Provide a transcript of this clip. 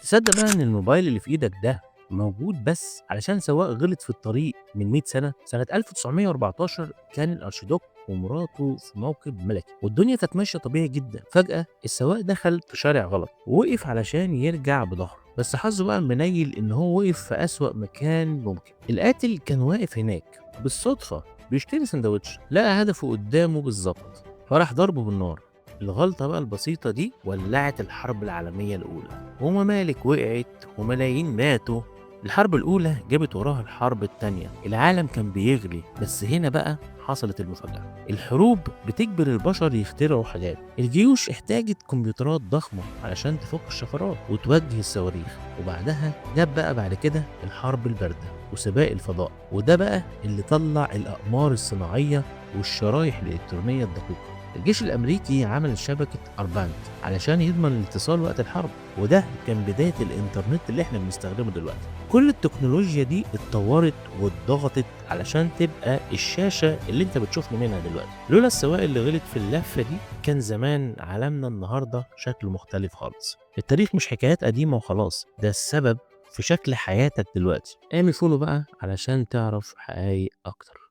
تصدق بقى إن الموبايل اللي في إيدك ده موجود بس علشان سواق غلط في الطريق من 100 سنة؟ سنة 1914 كان الأرشيدوك ومراته في موكب ملكي والدنيا كانت ماشية طبيعي جدا. فجأة السواق دخل في شارع غلط ووقف علشان يرجع بظهره، بس حظه بقى منيل إن هو وقف في أسوأ مكان ممكن. القاتل كان واقف هناك بالصدفة بيشتري سندوتش، لقى هدفه قدامه بالظبط فراح ضربه بالنار. الغلطة بقى البسيطة دي ولعت الحرب العالمية الأولى وممالك وقعت وملايين ماتوا. الحرب الأولى جابت وراها الحرب التانية، العالم كان بيغلي، بس هنا بقى حصلت المفاجأة. الحروب بتجبر البشر يخترعوا حاجات. الجيوش احتاجت كمبيوترات ضخمة علشان تفك الشفرات وتوجه الصواريخ، وبعدها جاب بقى بعد كده الحرب الباردة وسباق الفضاء، وده بقى اللي طلع الأقمار الصناعية والشرايح الإلكترونية الدقيقة. الجيش الأمريكي عمل شبكة أرباند علشان يضمن الاتصال وقت الحرب، وده كان بداية الإنترنت اللي احنا بنستخدمه دلوقتي. كل التكنولوجيا دي اتطورت واتضغطت علشان تبقى الشاشة اللي انت بتشوفني منها دلوقتي. لولا السواق اللي غلط في اللفة دي كان زمان عالمنا النهاردة شكله مختلف خالص. التاريخ مش حكايات قديمة وخلاص، ده السبب في شكل حياتك دلوقتي. اعمل فولو بقى علشان تعرف حقايق أكتر.